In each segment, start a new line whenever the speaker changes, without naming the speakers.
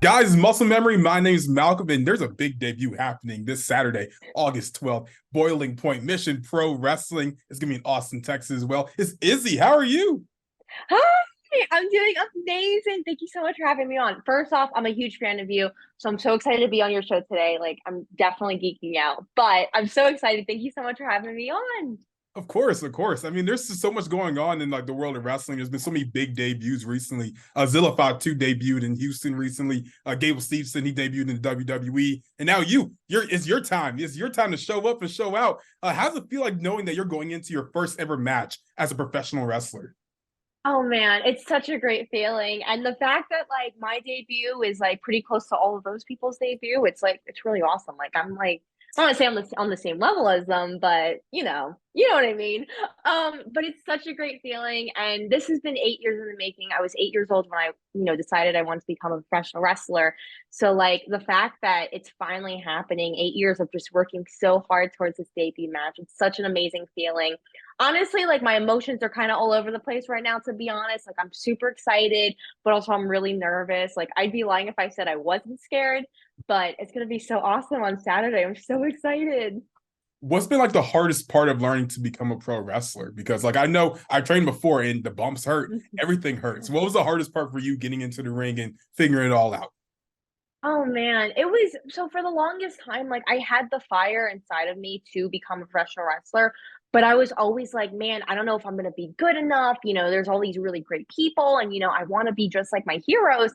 Guys, muscle memory. My name's Malcolm, and there's a big debut happening this Saturday, August 12th. Boiling Point Mission Pro Wrestling is going to be in Austin, Texas as well. It's Izzy. How are you?
Hi, I'm doing amazing. Thank you so much for having me on. First off, I'm a huge fan of you, so I'm so excited to be on your show today. Like, I'm definitely geeking out, but I'm so excited. Thank you so much for having me on.
Of course, of course. I mean, there's just so much going on in like the world of wrestling. There's been so many big debuts recently. Zilla Fought 2 debuted in Houston recently. Gable Steveson, he debuted in the WWE. And now it's your time. It's your time to show up and show out. How does it feel like knowing that you're going into your first ever match as a professional wrestler?
Oh man, it's such a great feeling. And the fact that like my debut is like pretty close to all of those people's debut, it's like it's really awesome. Like I'm like I don't want to say I'm on the same level as them, but you know what I mean. But it's such a great feeling. And this has been 8 years in the making. I was 8 years old when I decided I wanted to become a professional wrestler. So like the fact that it's finally happening, 8 years of just working so hard towards this debut match, it's such an amazing feeling. Honestly, like my emotions are kind of all over the place right now, to be honest. Like I'm super excited, but also I'm really nervous. Like I'd be lying if I said I wasn't scared, but it's gonna be so awesome on Saturday. I'm so excited.
What's been like the hardest part of learning to become a pro wrestler? Because like I know I've trained before and the bumps hurt, everything hurts. What was the hardest part for you getting into the ring and figuring it all out?
Oh man, it was so for the longest time, like I had the fire inside of me to become a professional wrestler, but I was always like, man, I don't know if I'm gonna be good enough. There's all these really great people, and I want to be just like my heroes,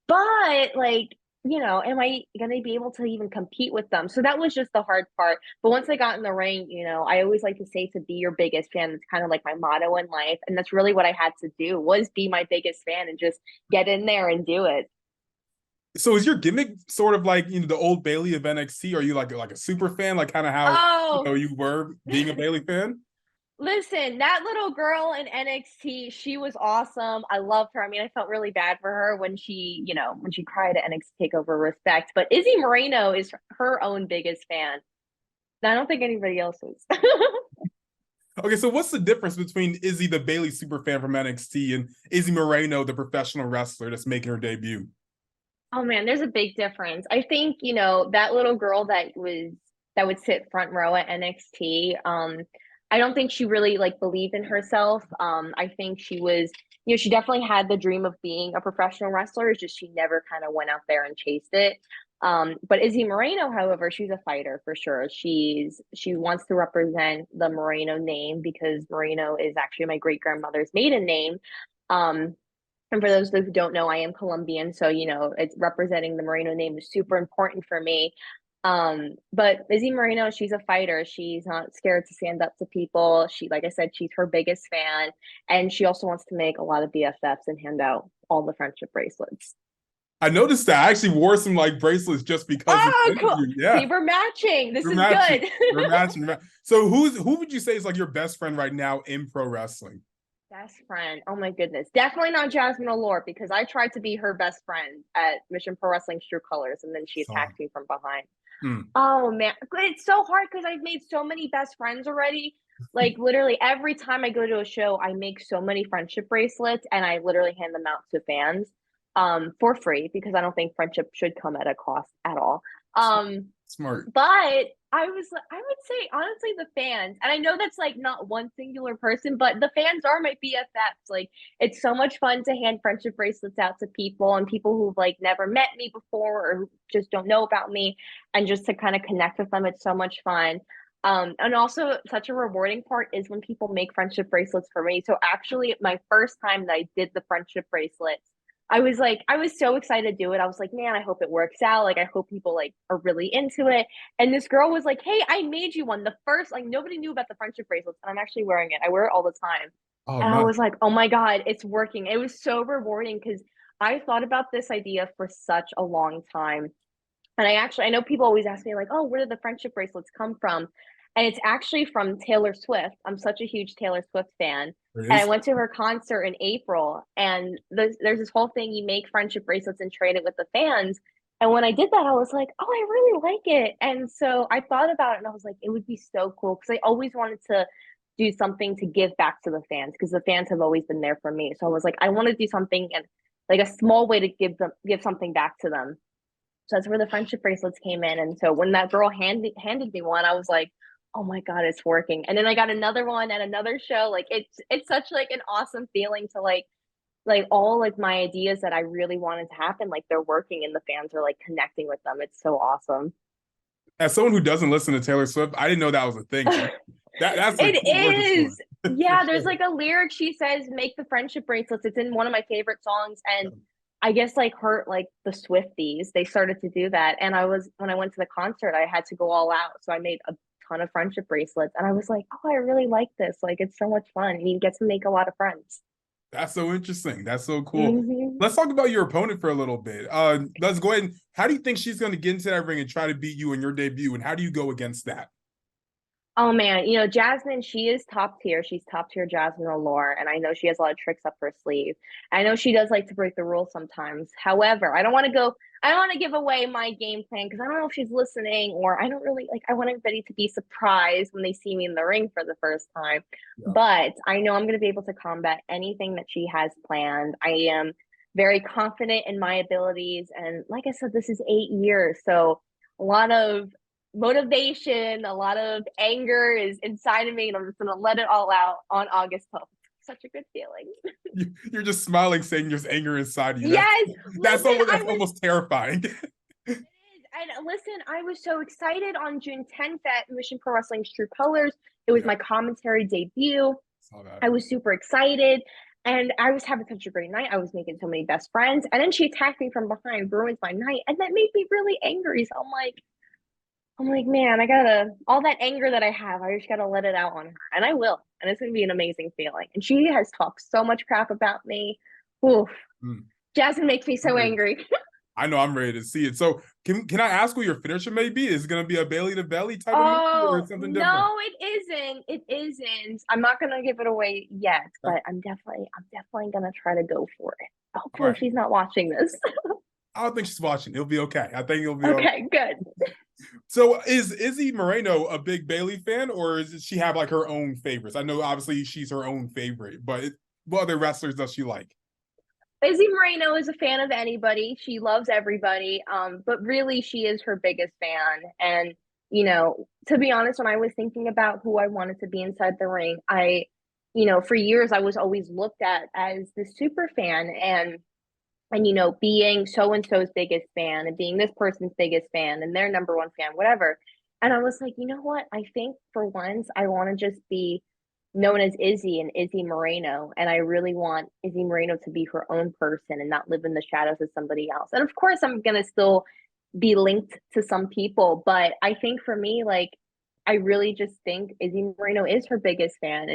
but like, am I gonna be able to even compete with them? So that was just the hard part. But once I got in the ring, I always like to say to be your biggest fan. It's kind of like my motto in life, and that's really what I had to do was be my biggest fan and just get in there and do it.
So is your gimmick sort of like the old Bayley of NXT? Are you like a super fan, like kind of how
Oh,
you were being a Bayley fan?
listen, that little girl in NXT, she was awesome. I loved her. I mean, I felt really bad for her when she cried at NXT Takeover Respect. But Izzy Moreno is her own biggest fan. I don't think anybody else is.
Okay, so what's the difference between Izzy, the Bayley super fan from NXT, and Izzy Moreno, the professional wrestler that's making her debut?
Oh man, there's a big difference. I think, that little girl that would sit front row at NXT, I don't think she really like believed in herself. I think she was, she definitely had the dream of being a professional wrestler. It's just she never kind of went out there and chased it. But Izzy Moreno, however, she's a fighter for sure. She wants to represent the Moreno name because Moreno is actually my great grandmother's maiden name. Um, and for those who don't know, I am Colombian, so it's representing the Moreno name is super important for me. But Izzy Moreno, she's a fighter. She's not scared to stand up to people. Like I said, she's her biggest fan, and she also wants to make a lot of BFFs and hand out all the friendship bracelets.
I noticed that I actually wore some like bracelets just because of
Oh,
the
cool!
interview.
See,
Yeah,
we're matching. This
we're
is
matching.
good.
We're matching. So who would you say is like your best friend right now in pro wrestling?
Best friend. Oh my goodness. Definitely not Jasmine Allure because I tried to be her best friend at Mission Pro Wrestling's True Colors and then she
So,
attacked me from behind.
hmm.
Oh man, it's so hard because I've made so many best friends already. Like literally every time I go to a show, I make so many friendship bracelets and I literally hand them out to fans for free because I don't think friendship should come at a cost at all. Um
Smart.
but I would say honestly the fans, and I know that's like not one singular person, but the fans are my BFFs. Like it's so much fun to hand friendship bracelets out to people and people who've like never met me before or who just don't know about me, and just to kind of connect with them. It's so much fun. And also such a rewarding part is when people make friendship bracelets for me. So actually, my first time that I did the friendship bracelets, I was so excited to do it. I was like, man, I hope it works out. Like, I hope people like are really into it. And this girl was like, hey, I made you one. The first, like, nobody knew about the friendship bracelets, and I'm actually wearing it. I wear it all the time.
Oh,
And I
nice.
was like, oh my God, it's working. It was so rewarding because I thought about this idea for such a long time. And I know people always ask me, like, oh, where did the friendship bracelets come from? And it's actually from Taylor Swift. I'm such a huge Taylor Swift fan.
There it
And I
is.
went to her concert in April, and there's this whole thing you make friendship bracelets and trade it with the fans. And when I did that, I was like, oh, I really like it. And so I thought about it and I was like, it would be so cool because I always wanted to do something to give back to the fans because the fans have always been there for me. So I was like, I want to do something and like a small way to give something back to them. So that's where the friendship bracelets came in. And so when that girl handed me one, I was like, oh my God, it's working. And then I got another one at another show. Like it's such like an awesome feeling to like all like my ideas that I really wanted to happen, like they're working and the fans are like connecting with them. It's so awesome.
As someone who doesn't listen to Taylor Swift, I didn't know that was a thing. So that's a
It
cool origin story
is.
for
Yeah, there's
sure.
like a lyric she says, make the friendship bracelets. It's in one of my favorite songs. And I guess like her, like the Swifties, they started to do that. And when I went to the concert, I had to go all out. So I made a ton of friendship bracelets. And I was like, oh, I really like this. Like it's so much fun. And you get to make a lot of friends.
That's so interesting. That's so cool.
Hmm.
Let's talk about your opponent for a little bit. Let's go ahead and how do you think she's going to get into that ring and try to beat you in your debut? And how do you go against that?
Oh man, Jasmine, she is top tier. She's top tier Jasmine Allure, and I know she has a lot of tricks up her sleeve. I know she does like to break the rules sometimes. However, I don't want to give away my game plan because I don't know if she's listening or I don't really like I want everybody to be surprised when they see me in the ring for the first time.
Yeah.
But I know I'm going to be able to combat anything that she has planned. I am very confident in my abilities, and like I said, this is 8 years, so a lot of motivation, a lot of anger is inside of me, and I'm just gonna let it all out on August 12th. Such a good feeling.
You're just smiling, saying there's anger inside of you.
Yes,
That's
listen,
almost
I
that's
was
almost terrifying.
and listen, I was so excited on June 10th at Mission Pro Wrestling's True Colors. It was
Yeah,
my commentary debut.
saw that.
I was super excited. And I was having such a great night. I was making so many best friends. And then she attacked me from behind, ruins my night. And that made me really angry. So I'm like, man, I gotta all that anger that I have, I just gotta let it out on her, and I will, and it's gonna be an amazing feeling. And she has talked so much crap about me. Oof,
Mm,
Jasmine makes me
I'm
so
ready.
angry.
I know I'm ready to see it. So can I ask what your finisher may be? Is it going to be a Bailey to belly type of move or
Oh
something different?
no, it isn't. It isn't. I'm not gonna give it away yet,
Okay.
but I'm definitely gonna try to go for it.
All
Hopefully,
right.
she's not watching this.
I don't think she's watching. It'll be okay. I think it'll be okay.
Okay, good.
So is Izzy Moreno a big Bailey fan, or does she have like her own favorites? I know obviously she's her own favorite, but what other wrestlers does she like?
Izzy Moreno is a fan of anybody. She loves everybody. But really she is her biggest fan. And, to be honest, when I was thinking about who I wanted to be inside the ring, for years I was always looked at as the super fan and being so and so's biggest fan and being this person's biggest fan and their number one fan, whatever. And I was like, you know what? I think for once I want to just be known as Izzy and Izzy Moreno. And I really want Izzy Moreno to be her own person and not live in the shadows of somebody else. And of course, I'm going to still be linked to some people. But I think for me, like, I really just think Izzy Moreno is her biggest fan.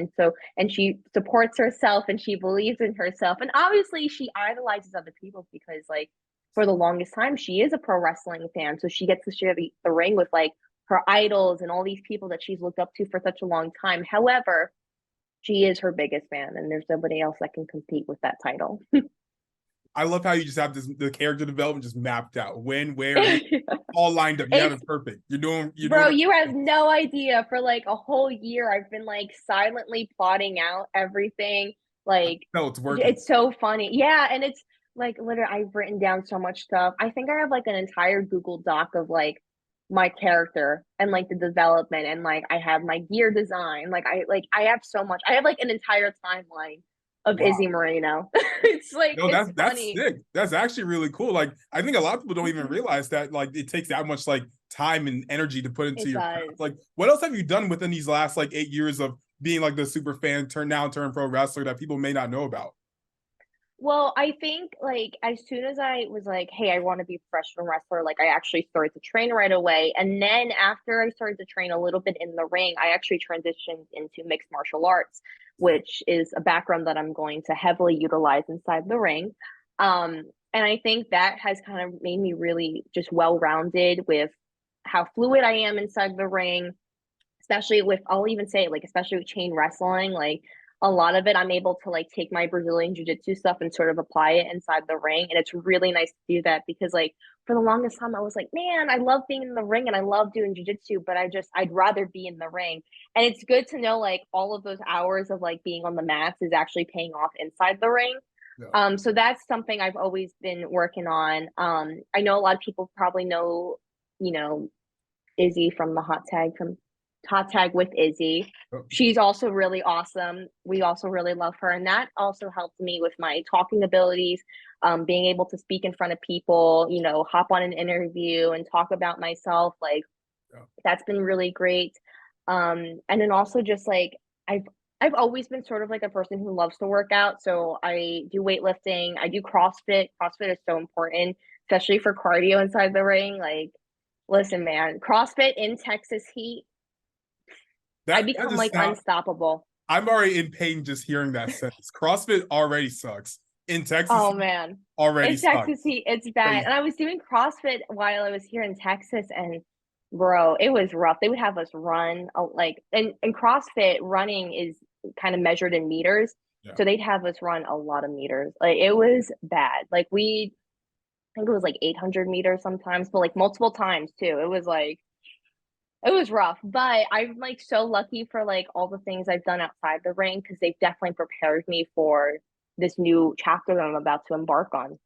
And she supports herself and she believes in herself. And obviously, she idolizes other people because, like, for the longest time, she is a pro wrestling fan. So she gets to share the ring with, like, her idols and all these people that she's looked up to for such a long time. However, she is her biggest fan, and there's nobody else that can compete with that title.
I love how you just have the character development just mapped out. When, where, who, all lined up. You have
It's
it perfect. You're doing
bro,
it.
you have no idea. For like a whole year, I've been like silently plotting out everything. Like
No, it's working.
it's so funny. Yeah, and it's like literally I've written down so much stuff. I think I have like an entire Google Doc of like my character and like the development and like I have my gear design. I have so much. I have like an entire timeline of Izzy
Wow.
Moreno. It's like
No,
it's
that's
funny.
sick. That's actually really cool. Like I think a lot of people don't even
Mhm.
realize that like it takes that much like time and energy to put into
It
your
does.
craft. Like what else have you done within these last like 8 years of being like the super fan turn pro wrestler that people may not know about?
Well, I think like as soon as I was like, hey, I want to be a professional wrestler, like I actually started to train right away. And then after I started to train a little bit in the ring, I actually transitioned into mixed martial arts, which is a background that I'm going to heavily utilize inside the ring. And I think that has kind of made me really just well rounded with how fluid I am inside the ring, especially with I'll even say like especially with chain wrestling, like a lot of it I'm able to like take my Brazilian jiu-jitsu stuff and sort of apply it inside the ring. And it's really nice to do that because like for the longest time I was like, man, I love being in the ring and I love doing jiu-jitsu, but I'd rather be in the ring. And it's good to know like all of those hours of like being on the mats is actually paying off inside the ring.
Yeah.
So that's something I've always been working on. I know a lot of people probably know, you know, Izzy from the Hot Tag with Izzy.
Oh,
She's also really awesome. We also really love her, and that also helped me with my talking abilities, being able to speak in front of people, hop on an interview and talk about myself. Like
yeah.
that's been really great. And then also just like I've I've always been sort of like a person who loves to work out. So I do weightlifting, I do CrossFit. CrossFit is so important, especially for cardio inside the ring. Like, listen, man, CrossFit in Texas heat, I
That
become
just
like
sounds.
unstoppable.
I'm already in pain just hearing that sentence. CrossFit already sucks. In Texas,
Oh man.
already
In
sucks.
Texas heat, it's bad.
Crazy.
And I was doing CrossFit while I was here in Texas, and bro, it was rough. They would have us run like and CrossFit running is kind of measured in meters.
Yeah.
So they'd have us run a lot of meters. Like it was bad. Like I think it was like 800 meters sometimes, but like multiple times too. It was rough, but I'm like so lucky for like all the things I've done outside the ring because they've definitely prepared me for this new chapter that I'm about to embark on.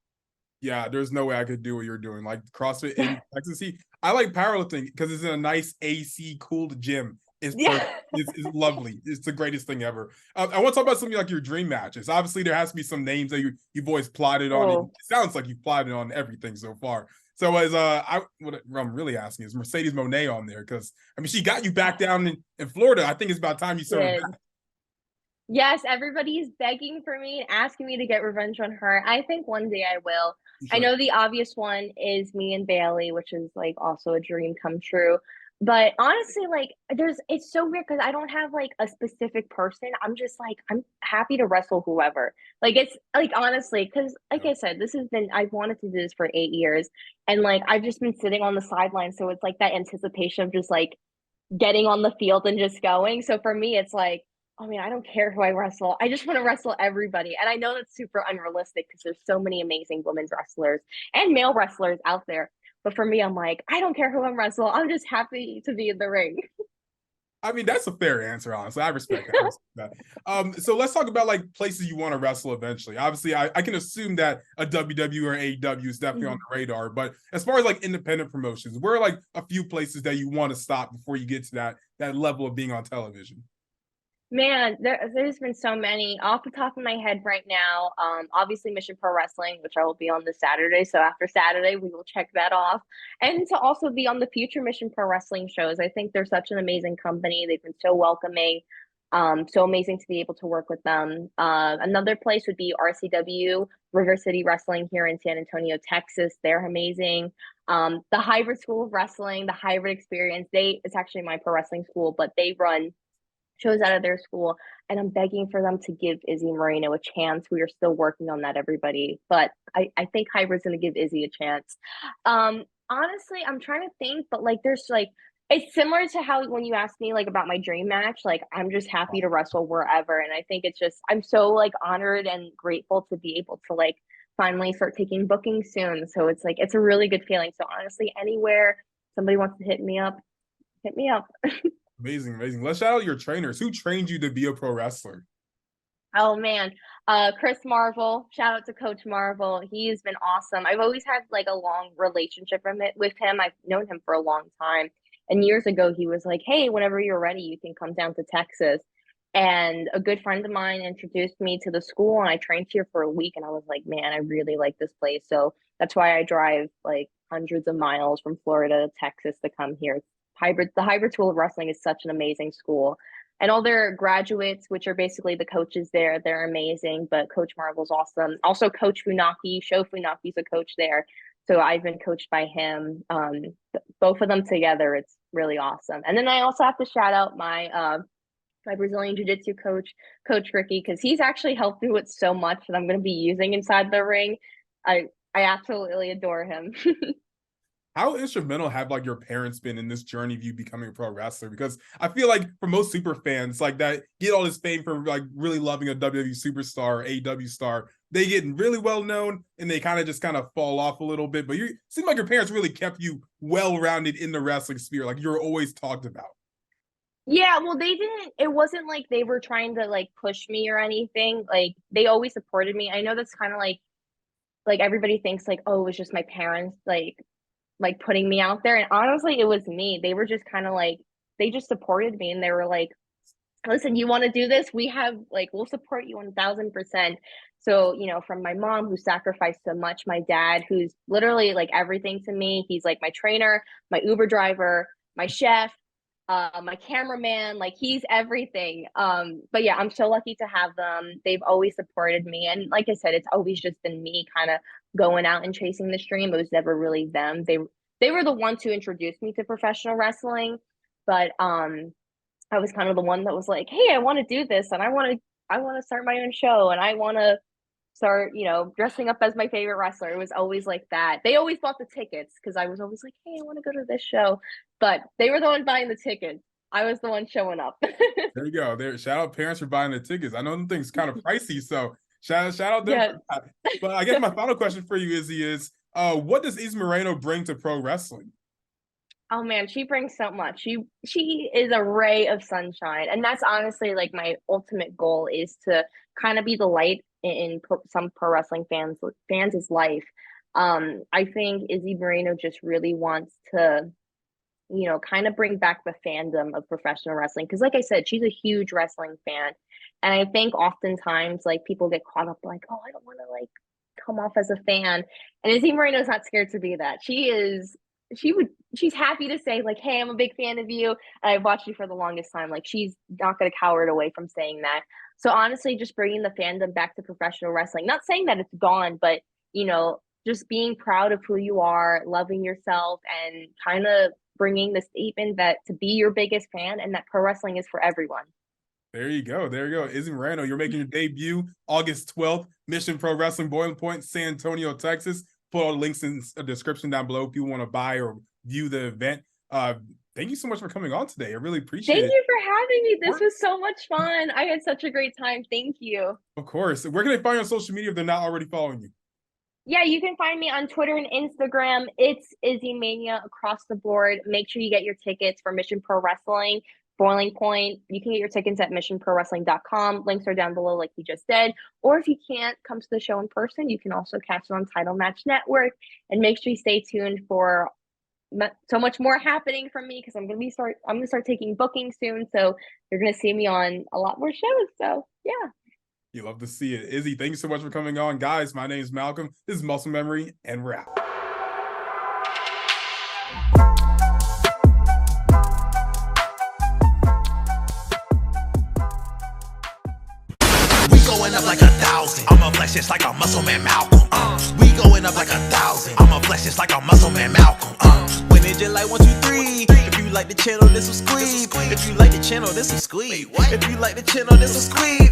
Yeah, there's no way I could do what you're doing. Like CrossFit in Texas. See, I like powerlifting because it's in a nice AC cooled gym. It's
Yeah.
perfect. It's lovely. It's the greatest thing ever. I want to talk about something like your dream matches. Obviously, there has to be some names that you've always plotted on. It
Oh,
sounds like you've plotted on everything so far. So as what I'm really asking is Mercedes Monet on there because I mean she got you back down in Florida. I think it's about time you served
did. Yes, everybody's begging for me and asking me to get revenge on her. I think one day I will.
you
I
should.
know the obvious one is me and Bayley, which is like also a dream come true. But honestly, like it's so weird because I don't have like a specific person. I'm just like I'm happy to wrestle whoever. Like it's like honestly, because like
Yeah.
I said, I've wanted to do this for 8 years, and like I've just been sitting on the sidelines, so it's like that anticipation of just like getting on the field and just going. So for me, it's like, oh man, I don't care who I wrestle. I just want to wrestle everybody. And I know that's super unrealistic because there's so many amazing women's wrestlers and male wrestlers out there. But for me, I'm like, I don't care who I'm wrestle. I'm just happy to be in the ring.
I mean, that's a fair answer, honestly. I respect that. I respect that. So let's talk about like places you want to wrestle eventually. Obviously, I can assume that a WW or AEW is definitely on the radar. But as far as like independent promotions, where are like a few places that you want to stop before you get to that level of being on television?
Man, there's been so many off the top of my head right now. Obviously Mission Pro Wrestling, which I will be on this Saturday. So after Saturday, we will check that off. And to also be on the future Mission Pro Wrestling shows. I think they're such an amazing company. They've been so welcoming. So amazing to be able to work with them. Another place would be RCW, River City Wrestling here in San Antonio, Texas. They're amazing. The Hybrid School of Wrestling, the Hybrid Experience. It's actually my pro wrestling school, but they run shows out of their school, and I'm begging for them to give Izzy Moreno a chance. We are still working on that, everybody, but I think Hybrid's going to give Izzy a chance. Honestly, I'm trying to think, but like there's like it's similar to how when you asked me like about my dream match, like I'm just happy to wrestle wherever, and I think it's just I'm so like honored and grateful to be able to like finally start taking bookings soon. So it's like it's a really good feeling. So honestly, anywhere somebody wants to hit me up, hit me up.
Amazing, amazing. Let's shout out your trainers. Who trained you to be a pro wrestler?
Oh man, Chris Marvel. Shout out to Coach Marvel. He's been awesome. I've always had like a long relationship with him. I've known him for a long time. And years ago, he was like, "Hey, whenever you're ready, you can come down to Texas." And a good friend of mine introduced me to the school, and I trained here for a week. And I was like, "Man, I really like this place." So that's why I drive like hundreds of miles from Florida to Texas to come here. The Hybrid School of Wrestling is such an amazing school, and all their graduates, which are basically the coaches there, they're amazing. But Coach Marvel's awesome. Also, Coach Funaki, Sho Funaki's a coach there. So I've been coached by him. Both of them together, it's really awesome. And then I also have to shout out my Brazilian Jiu Jitsu coach, Coach Ricky, because he's actually helped me with so much that I'm going to be using inside the ring. I absolutely adore him.
How instrumental have like your parents been in this journey of you becoming a pro wrestler? Because I feel like for most super fans, like that get all this fame for like really loving a WWE superstar or AEW star, they get really well known and they kind of fall off a little bit. But you seem like your parents really kept you well rounded in the wrestling sphere, like you're always talked about.
Yeah, well, they didn't it wasn't like they were trying to, like, push me or anything, like, they always supported me. I know that's kinda like, everybody thinks, like, "Oh, it was just my parents," like, putting me out there, and honestly, it was me. They were just kinda like they just supported me, and they were like, "Listen, you wanna do this? We have like, we'll support you 1000%." So, from my mom who sacrificed so much, my dad who's literally, like, everything to me. He's, like, my trainer, my Uber driver, my chef, my cameraman, like, he's everything. But yeah, I'm so lucky to have them. They've always supported me, and like I said, it's always just been me kinda going out and chasing this dream. It was never really them. They were the ones who introduced me to professional wrestling, but, I was kind of the one that was like, "Hey, I wanna do this, and I wanna start my own show, and I wanna start, dressing up as my favorite wrestler." It was always like that. They always bought the tickets because I was always like, "Hey, I wanna go to this show," but they were the one buying the tickets. I was the one showing up.
There you go. There, shout out parents for buying the tickets. I know them things kind of pricey, so shout out them
Yes.
for that. But I guess my final question for you, Izzy, is what does Izzy Moreno bring to pro wrestling?
Oh man, she brings so much. She is a ray of sunshine, and that's honestly like my ultimate goal is to kind of be the light in some pro wrestling fans' life. I think Izzy Moreno just really wants to, kind of bring back the fandom of professional wrestling because, like I said, she's a huge wrestling fan, and I think oftentimes like people get caught up like, oh, I don't want to like come off as a fan, and Izzy Moreno's not scared to be that. She's happy to say like, "Hey, I'm a big fan of you, and I've watched you for the longest time." Like, she's not gonna cower it away from saying that. So, honestly, just bringing the fandom back to professional wrestling, not saying that it's gone, but, just being proud of who you are, loving yourself, and kinda bringing the statement that to be your biggest fan and that pro wrestling is for everyone.
There you go. There you go. Izzy Moreno, you're making your debut August 12th, Mission Pro Wrestling Boiling Point, San Antonio, Texas. Put all the links in the description down below if you want to buy or view the event. Thank you so much for coming on today. I really appreciate
Thank
it.
you for having me. This was so much fun. I had such a great time. Thank you.
Of course. Where can they find you on social media if they're not already following you?
Yeah, you can find me on Twitter and Instagram. It's Izzy Mania across the board. Make sure you get your tickets for Mission Pro Wrestling, Boiling Point. You can get your tickets at missionprowrestling.com. Links are down below, like you just said. Or if you can't come to the show in person, you can also catch it on Title Match Network. And make sure you stay tuned for so much more happening from me because I'm gonna start taking bookings soon. So you're gonna see me on a lot more shows. So yeah.
You love to see it. Izzy, thank you so much for coming on. Guys, my name is Malcolm. This is Muscle Memory, and we're out.
We going up like 1,000. I'ma flex just like a muscle man Malcolm. We going up like 1,000. I'ma flex just like a muscle man Malcolm. When it just like 1, 2, 3. If you like the channel, this will squeeze. If you like the channel, this will squeeze. If you like the channel, this will squeeze.